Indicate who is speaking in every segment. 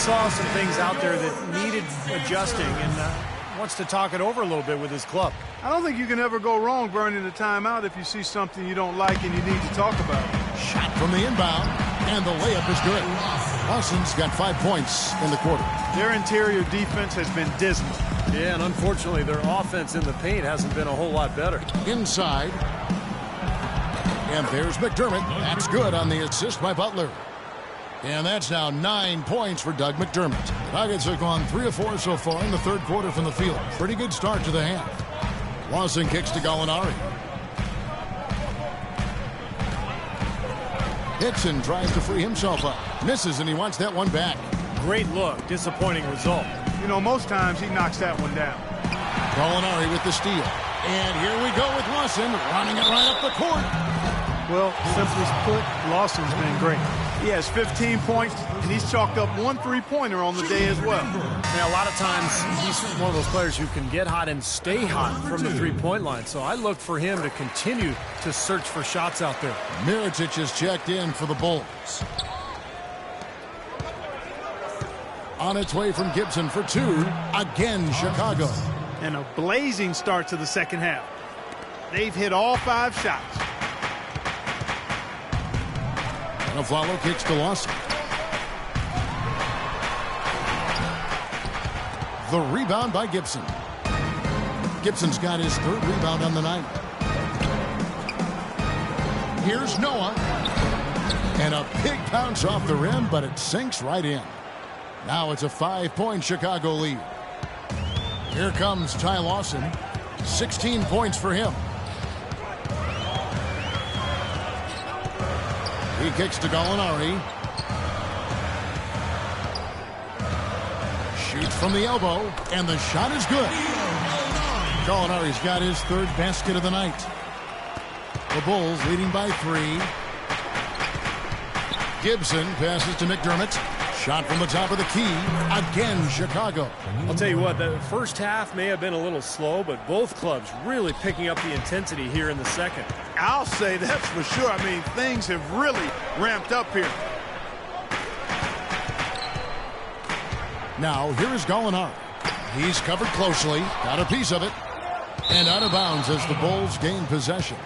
Speaker 1: saw some things out there that needed adjusting and wants to talk it over a little bit with his club.
Speaker 2: I don't think you can ever go wrong burning a timeout if you see something you don't like and you need to talk about it.
Speaker 3: Shot from the inbound, and the layup is good. Lawson's got 5 points in the quarter.
Speaker 2: Their interior defense has been dismal.
Speaker 1: Yeah, and unfortunately, their offense in the paint hasn't been a whole lot better.
Speaker 3: Inside. And there's McDermott. That's good on the assist by Butler. And that's now 9 points for Doug McDermott. The Nuggets have gone 3 of 4 so far in the third quarter from the field. Pretty good start to the half. Lawson kicks to Gallinari. Hickson tries to free himself up. Misses, and he wants that one back.
Speaker 1: Great look. Disappointing result.
Speaker 2: You know, most times he knocks that one down.
Speaker 3: Gallinari with the steal. And here we go with Lawson running it right up the court.
Speaker 2: Well, simply put, Lawson's been great. He has 15 points, and he's chalked up 1 3-pointer on the day as well.
Speaker 1: Now, a lot of times, he's one of those players who can get hot and stay hot from the three-point line. So I look for him to continue to search for shots out there.
Speaker 3: Mirotic is checked in for the Bulls. On its way from Gibson for 2. Again, Chicago.
Speaker 2: And a blazing start to the second half. They've hit all 5 shots.
Speaker 3: And Aflalo kicks to Lawson. The rebound by Gibson. Gibson's got his 3rd rebound on the night. Here's Noah. And a big bounce off the rim, but it sinks right in. Now it's a 5-point Chicago lead. Here comes Ty Lawson. 16 points for him. He kicks to Gallinari. Shoots from the elbow, and the shot is good. Gallinari's got his 3rd basket of the night. The Bulls leading by 3. Gibson passes to McDermott. Shot from the top of the key. Again, Chicago.
Speaker 1: I'll tell you what, the first half may have been a little slow, but both clubs really picking up the intensity here in the second.
Speaker 2: I'll say that's for sure. I mean, things have really ramped up here.
Speaker 3: Now, here is Gallinari. He's covered closely. Got a piece of it. And out of bounds as the Bulls gain possession.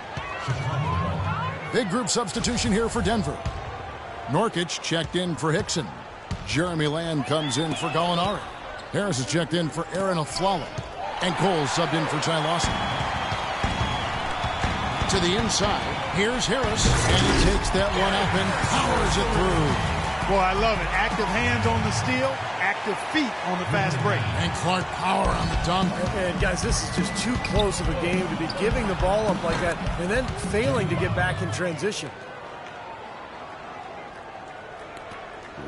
Speaker 3: Big group substitution here for Denver. Nurkic checked in for Hickson. Jeremy Lamb comes in for Gallinari. Harris is checked in for Aaron Aflalo. And Cole subbed in for Ty Lawson. To the inside. Here's Harris. And he takes that one up and powers it through.
Speaker 2: Boy, I love it. Active hands on the steal, active feet on the fast break.
Speaker 3: And Clark power on the dunk.
Speaker 1: And guys, this is just too close of a game to be giving the ball up like that and then failing to get back in transition.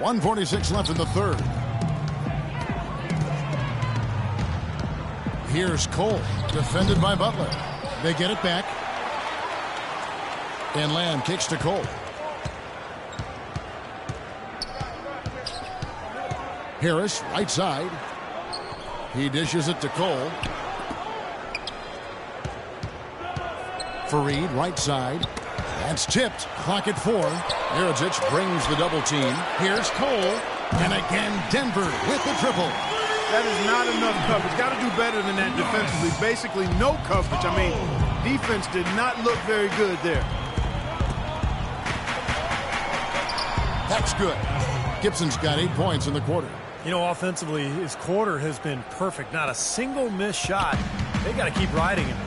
Speaker 3: 1:46 left in the third. Here's Cole, defended by Butler. They get it back. And Lamb kicks to Cole. Harris, right side. He dishes it to Cole. Fareed, right side. That's tipped. Clock at 4. Mirotic brings the double team. Here's Cole. And again, Denver with the triple.
Speaker 2: That is not enough coverage. Got to do better than that defensively. Basically, no coverage. I mean, defense did not look very good there.
Speaker 3: That's good. Gibson's got 8 points in the quarter.
Speaker 1: You know, offensively, his quarter has been perfect. Not a single missed shot. They got to keep riding him.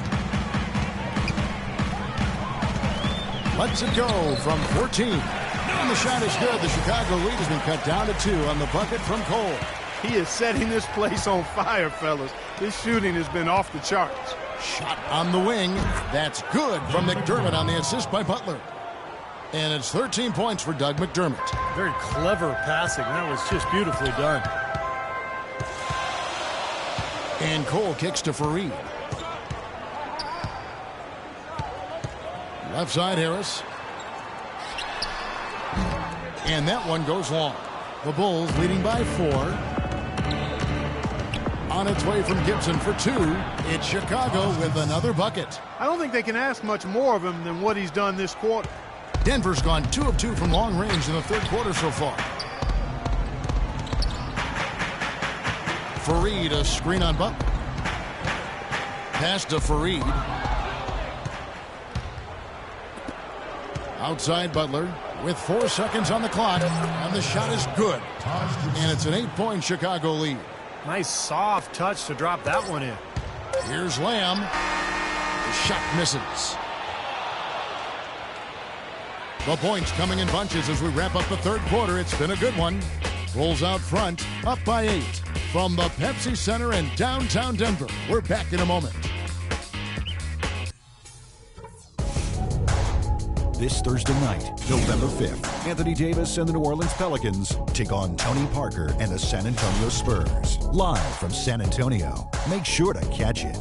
Speaker 3: Lets it go from 14. And the shot is good. The Chicago lead has been cut down to 2 on the bucket from Cole.
Speaker 2: He is setting this place on fire, fellas. His shooting has been off the charts.
Speaker 3: Shot on the wing. That's good from McDermott on the assist by Butler. And it's 13 points for Doug McDermott.
Speaker 1: Very clever passing. That was just beautifully done.
Speaker 3: And Cole kicks to Fareed. Left side, Harris. And that one goes long. The Bulls leading by 4. On its way from Gibson for 2. It's Chicago with another bucket.
Speaker 2: I don't think they can ask much more of him than what he's done this quarter.
Speaker 3: Denver's gone 2 of 2 from long range in the third quarter so far. Fareed, a screen on Butler. Pass to Fareed. Outside Butler with 4 seconds on the clock. And the shot is good. And it's an 8-point Chicago lead.
Speaker 1: Nice soft touch to drop that one in.
Speaker 3: Here's Lamb. The shot misses. The points coming in bunches as we wrap up the third quarter. It's been a good one. Bulls out front, up by 8. From the Pepsi Center in downtown Denver. We're back in a moment.
Speaker 4: This Thursday night, November 5th, Anthony Davis and the New Orleans Pelicans take on Tony Parker and the San Antonio Spurs. Live from San Antonio. Make sure to catch it.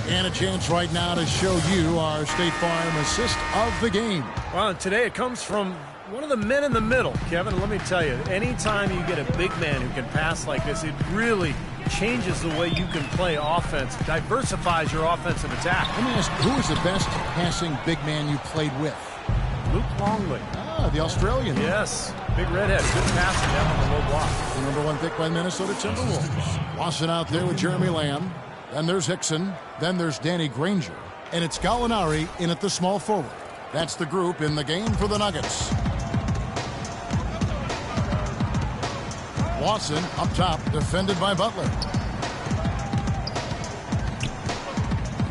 Speaker 3: And a chance right now to show you our State Farm assist of the game.
Speaker 1: Well, today it comes from one of the men in the middle. Kevin, let me tell you, anytime you get a big man who can pass like this, it really changes the way you can play offense, diversifies your offensive attack.
Speaker 3: Let me ask, who is the best passing big man you played with?
Speaker 1: Luke Longley.
Speaker 3: Ah, the Australian.
Speaker 1: Yes, big redhead, good passing down on the low block.
Speaker 3: The number 1 pick by Minnesota Timberwolves. Lawson out there with Jeremy Lamb. Then there's Hickson. Then there's Danny Granger. And it's Gallinari in at the small forward. That's the group in the game for the Nuggets. Lawson up top, defended by Butler.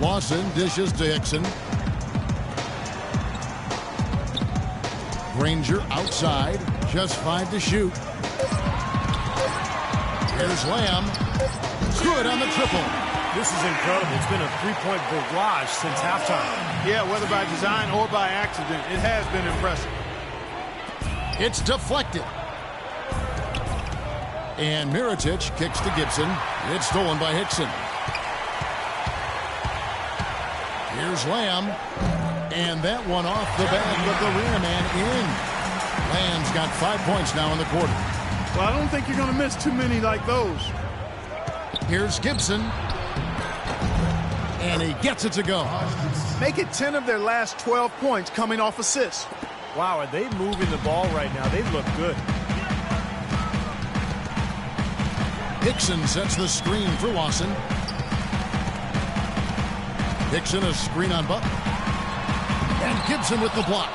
Speaker 3: Lawson dishes to Hickson. Granger outside, just 5 to shoot. Here's Lamb. Good on the triple.
Speaker 1: This is incredible. It's been a three-point barrage since halftime.
Speaker 2: Yeah, whether by design or by accident, it has been impressive.
Speaker 3: It's deflected. And Mirotic kicks to Gibson. It's stolen by Hickson. Here's Lamb. And that one off the back of the rim and in. Lamb's got 5 points now in the quarter.
Speaker 2: Well, I don't think you're going to miss too many like those.
Speaker 3: Here's Gibson. And he gets it to go.
Speaker 2: Make it 10 of their last 12 points coming off assists.
Speaker 1: Wow, are they moving the ball right now? They look good.
Speaker 3: Hickson sets the screen for Lawson. Hickson a screen on Butler. And Gibson with the block.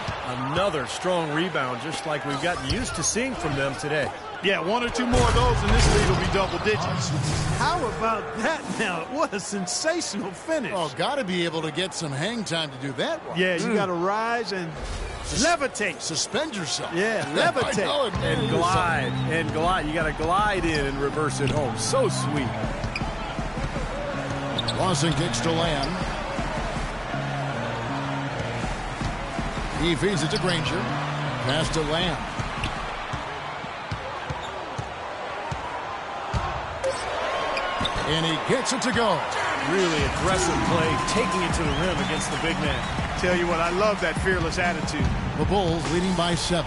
Speaker 1: Another strong rebound, just like we've gotten used to seeing from them today.
Speaker 2: Yeah, 1 or 2 more of those and this lead will be double digits. How about that now? What a sensational finish.
Speaker 3: Oh, got to be able to get some hang time to do that one.
Speaker 2: Yeah, you got to rise and levitate.
Speaker 3: Suspend yourself.
Speaker 2: Yeah, levitate.
Speaker 1: And glide. And glide. You got to glide in and reverse it home. So sweet.
Speaker 3: Lawson kicks to Lamb. He feeds it to Granger. Pass to Lamb. And he gets it to go.
Speaker 1: Really aggressive play, taking it to the rim against the big man.
Speaker 2: Tell you what, I love that fearless attitude.
Speaker 3: The Bulls leading by 7.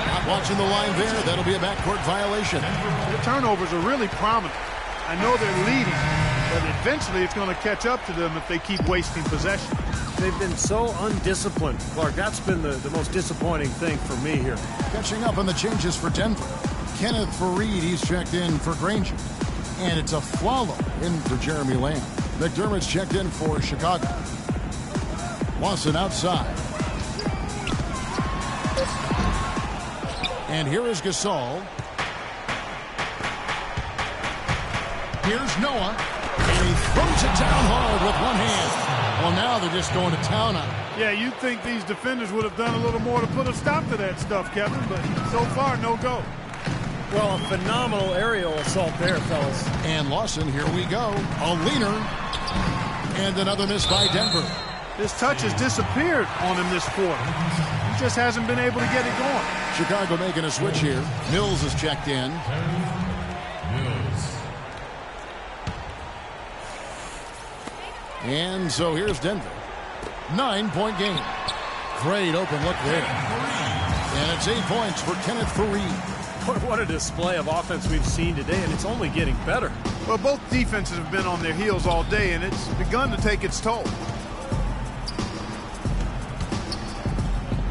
Speaker 3: Not watching the line there. That'll be a backcourt violation.
Speaker 2: The turnovers are really prominent. I know they're leading, but eventually it's going to catch up to them if they keep wasting possession.
Speaker 1: They've been so undisciplined, Clark. That's been the most disappointing thing for me here.
Speaker 3: Catching up on the changes for Denver. Kenneth Fareed, he's checked in for Granger. And it's a Flalo in for Jeremy Lamb. McDermott's checked in for Chicago. Lawson outside. And here is Gasol. Here's Noah. And he throws it down hard with one hand. Well, now they're just going to town on it.
Speaker 2: Yeah, you'd think these defenders would have done a little more to put a stop to that stuff, Kevin, but so far, no go.
Speaker 1: Well, a phenomenal aerial assault there, fellas.
Speaker 3: And Lawson, here we go. A leaner. And another miss by Denver.
Speaker 2: This touch has disappeared on him this quarter. He just hasn't been able to get it going.
Speaker 3: Chicago making a switch here. Mills is checked in. And so here's Denver. 9-point game. Great open look there. And it's 8 points for Kenneth Fareed.
Speaker 1: Boy, what a display of offense we've seen today, and it's only getting better.
Speaker 2: Well, both defenses have been on their heels all day, and it's begun to take its toll.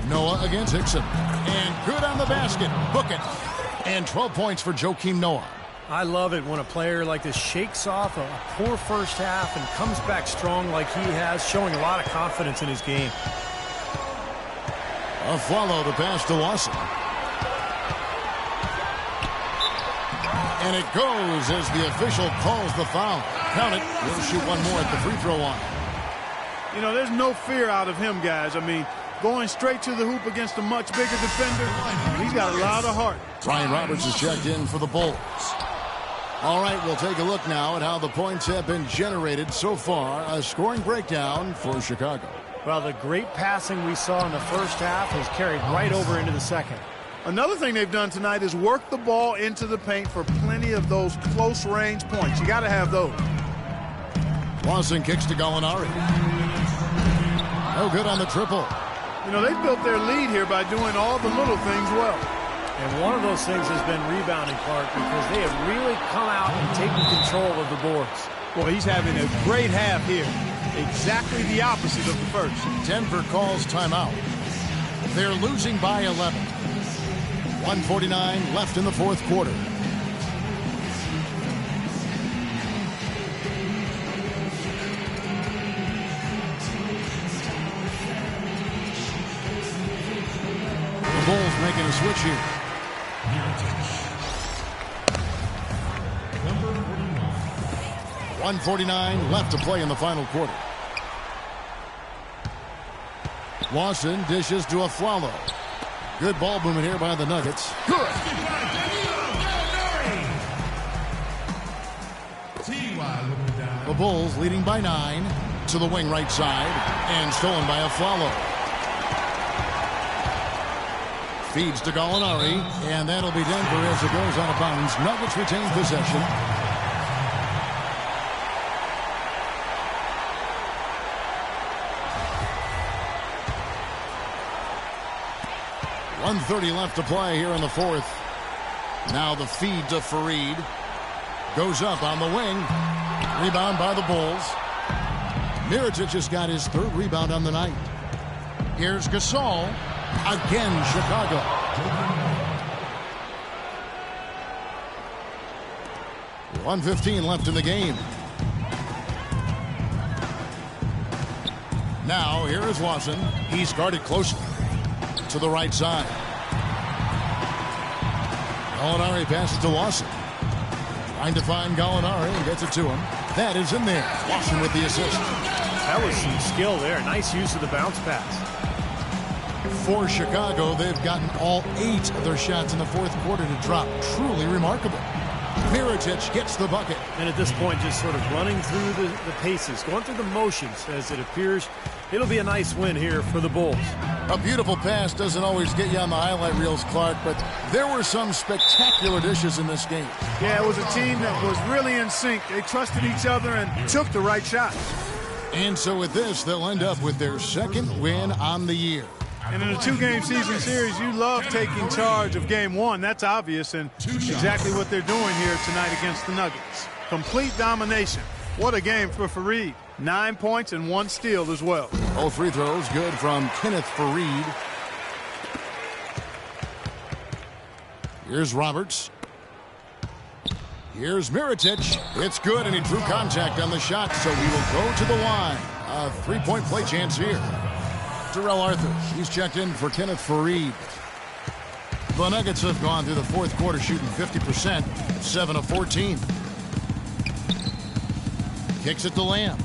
Speaker 3: Noah against Hickson. And good on the basket. Book it. And 12 points for Joakim Noah.
Speaker 1: I love it when a player like this shakes off a poor first half and comes back strong like he has, showing a lot of confidence in his game.
Speaker 3: A follow the pass to Lawson. And it goes as the official calls the foul. Count it. He'll shoot one more at the free throw line.
Speaker 2: You know, there's no fear out of him, guys. I mean, going straight to the hoop against a much bigger defender, he's got a lot of heart.
Speaker 3: Ryan Roberts is checked in for the Bulls. All right, we'll take a look now at how the points have been generated so far. A scoring breakdown for Chicago.
Speaker 1: Well, the great passing we saw in the first half has carried right over into the second.
Speaker 2: Another thing they've done tonight is work the ball into the paint for plenty of those close-range points. You got to have those.
Speaker 3: Lawson kicks to Gallinari. No good on the triple.
Speaker 2: You know, they've built their lead here by doing all the little things well.
Speaker 1: And one of those things has been rebounding, Clark, because they have really come out and taken control of the boards.
Speaker 2: Well, he's having a great half here. Exactly the opposite of the first.
Speaker 3: Denver calls timeout. They're losing by 11. 1:49 left in the fourth quarter. The Bulls making a switch here. 1:49 left to play in the final quarter. Lawson dishes to Afflalo. Good ball movement here by the Nuggets. Good. The Bulls leading by 9 to the wing right side and stolen by Afflalo. Feeds to Gallinari, and that'll be Denver as it goes out of bounds. Nuggets retain possession. .130 left to play here in the fourth. Now the feed to Fareed. Goes up on the wing. Rebound by the Bulls. Mirotic just got his third rebound on the night. Here's Gasol. Again, Chicago. .115 left in the game. Now, here is Lawson. He's guarded closely. To the right side. Gallinari passes to Lawson. Trying to find Gallinari and gets it to him. That is in there. Lawson with the assist.
Speaker 1: That was some skill there. Nice use of the bounce pass.
Speaker 3: For Chicago, they've gotten all 8 of their shots in the fourth quarter to drop. Truly remarkable. Mirotic gets the bucket.
Speaker 1: And at this point, just sort of running through the paces, going through the motions as it appears. It'll be a nice win here for the Bulls.
Speaker 3: A beautiful pass doesn't always get you on the highlight reels, Clark, but there were some spectacular dishes in this game.
Speaker 2: Yeah, it was a team that was really in sync. They trusted each other and took the right shot.
Speaker 3: And so with this, they'll end up with their second win on the year.
Speaker 2: And in a 2-game season series, you love taking charge of game 1. That's obvious, and exactly what they're doing here tonight against the Nuggets. Complete domination. What a game for Fareed. 9 points and 1 steal as well.
Speaker 3: All free throws good from Kenneth Fareed. Here's Roberts. Here's Mirotic. It's good, and he drew contact on the shot, so he will go to the line. A 3-point play chance here. Terrell Arthur, he's checked in for Kenneth Fareed. The Nuggets have gone through the fourth quarter shooting 50%, 7 of 14. Kicks it to Lamb.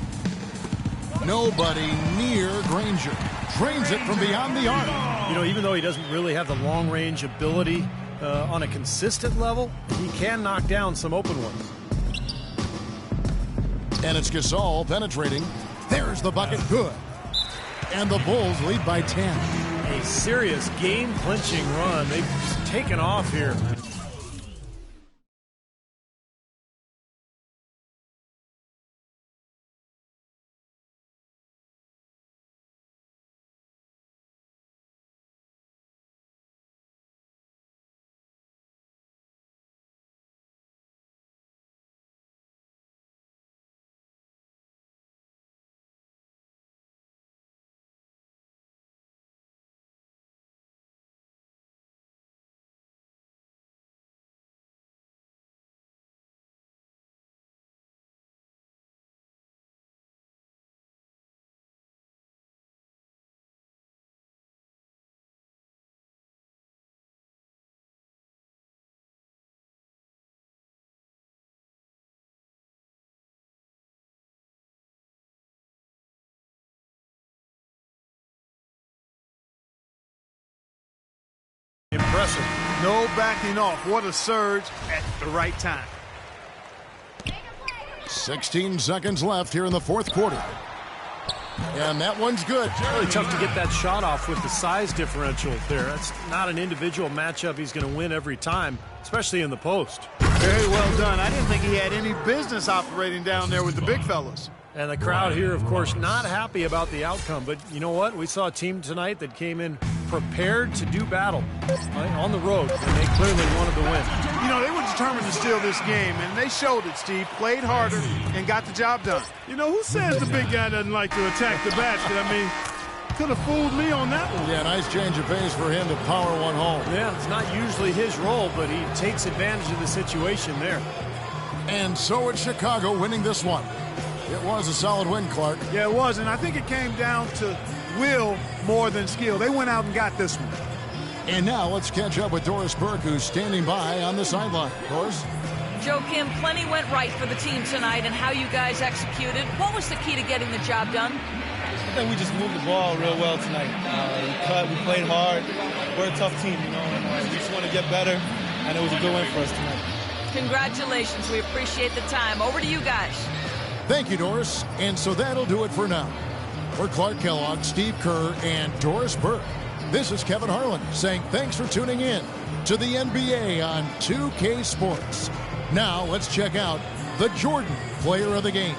Speaker 3: Nobody near Granger. Drains it from beyond the arc.
Speaker 1: You know, even though he doesn't really have the long-range ability on a consistent level, he can knock down some open ones.
Speaker 3: And it's Gasol penetrating. There's the bucket. Good. And the Bulls lead by 10.
Speaker 1: A serious game-clinching run. They've taken off here. impressive.
Speaker 2: No backing off. What a surge at the right time.
Speaker 3: 16 seconds left here in the fourth quarter. And that one's good.
Speaker 1: Really tough to get that shot off with the size differential there. That's not an individual matchup he's going to win every time, especially in the post.
Speaker 2: Very well done. I didn't think he had any business operating down there with the big fellas.
Speaker 1: And the crowd here, of course, not happy about the outcome. But you know what? We saw a team tonight that came in prepared to do battle on the road, and they clearly wanted to win.
Speaker 2: You know, they were determined to steal this game, and they showed it, Steve. Played harder and got the job done. You know, who says the big guy doesn't like to attack the basket? I mean, could have fooled me on that one.
Speaker 3: Yeah, nice change of pace for him to power one home.
Speaker 1: Yeah, it's not usually his role, but he takes advantage of the situation there.
Speaker 3: And so it's Chicago winning this one. It was a solid win, Clark.
Speaker 2: Yeah, it was, and I think it came down to will more than skill. They went out and got this one.
Speaker 3: And now let's catch up with Doris Burke, who's standing by on the sideline. Doris?
Speaker 5: Joe Kim, plenty went right for the team tonight and how you guys executed. What was the key to getting the job done?
Speaker 6: I think we just moved the ball real well tonight. We cut, we played hard. We're a tough team, you know, and we just want to get better, and it was a good win for us tonight.
Speaker 5: Congratulations. We appreciate the time. Over to you guys.
Speaker 3: Thank you, Doris. And so that'll do it for now. For Clark Kellogg, Steve Kerr, and Doris Burke, this is Kevin Harlan saying thanks for tuning in to the NBA on 2K Sports. Now let's check out the Jordan Player of the Game.